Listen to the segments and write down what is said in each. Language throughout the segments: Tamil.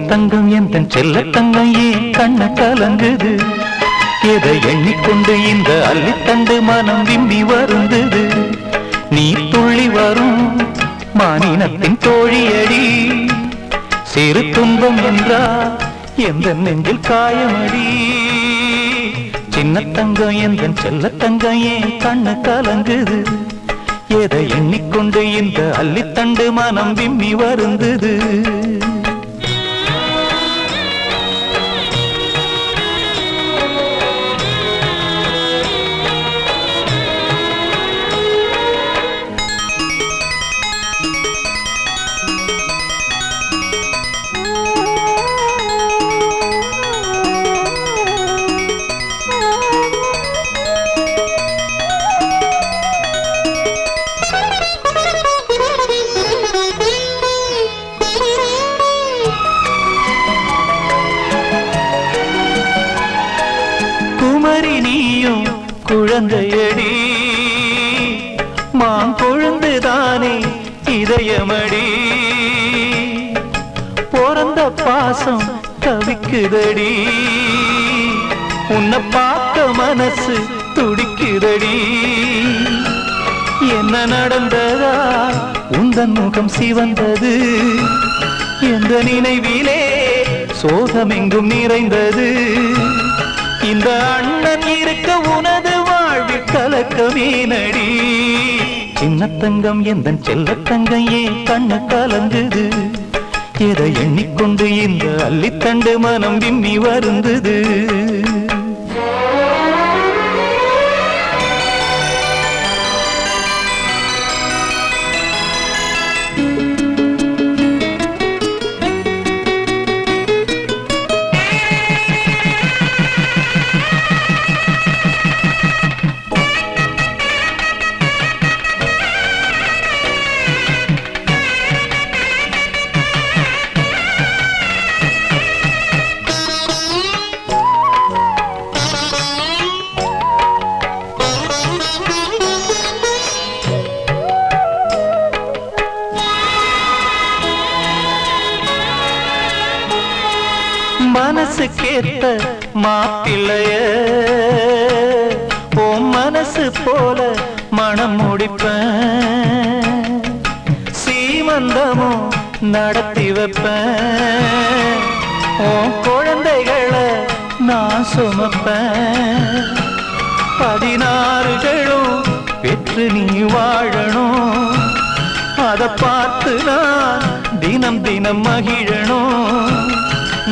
தங்கம் எந்த செல்ல தங்கம் ஏன் கண்ண கலங்குது எதை எண்ணிக்கொண்டு இந்த அள்ளித்தண்டு மனம் விம்மி வருந்தது நீ துள்ளி வரும் மானினத்தின் தோழியடி சிறு துன்பம் என்றா எந்த நெஞ்சில் காயமடி சின்ன தங்கம் எந்த செல்ல தங்கம் ஏன் கண்ண கலங்குது எதை எண்ணிக்கொண்டு இந்த அள்ளித்தண்டு மனம் விம்மி வருந்தது நீயும் குழந்தையடி மாங்கொழுந்துதானே இதயமடி பிறந்த பாசம் தவிக்குதடி உன்னை பார்க்க மனசு துடிக்குதடி என்ன நடந்ததா உந்தன் முகம் சிவந்தது எந்த நினைவிலே சோகமெங்கும் நிறைந்தது இந்த அண்ணன் இருக்க உனது வாழ்வில் கலக்கமே நடி சின்ன தங்கம் எந்த செல்ல தங்கம் ஏன் கண்ணு கலங்குது எதை எண்ணிக்கொண்டு இந்த அள்ளித்தண்டு மனம் விம்மி வருந்தது மனசு கேட்ட மாப்பிள்ளைய ஓ மனசு போல மனம் முடிப்பேன் சீமந்தமும் நடத்தி வைப்பேன் ஓ குழந்தைகளை நான் சுமப்பேன் 16 பெற்று நீ வாழணும் அதை பார்த்து நான் தினம் தினம் மகிழணும்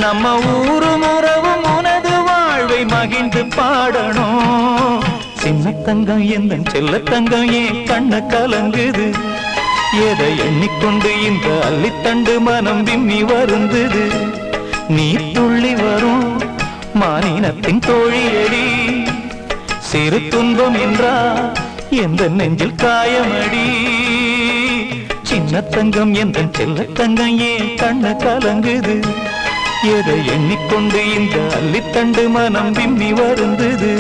நம்ம ஊரும் உறவும் உனது வாழ்வை மகிழ்ந்து பாடணும் சின்ன தங்கம் எந்த செல்ல தங்கம் ஏன் கண்ண கலங்குது எதை எண்ணிக்கொண்டு இந்த அள்ளித்தண்டு மனம் விம்மி வருந்தது நீ துள்ளி வரும் மானினத்தின் தோழியடி சிறு துன்பம் என்றா எந்த நெஞ்சில் காயமடி சின்ன தங்கம் எந்த செல்ல தங்கம் ஏன் கண்ண கலங்குது எதை எண்ணிக்கொண்டு இந்த அள்ளித்தண்டு மனம் விம்மி வருந்தது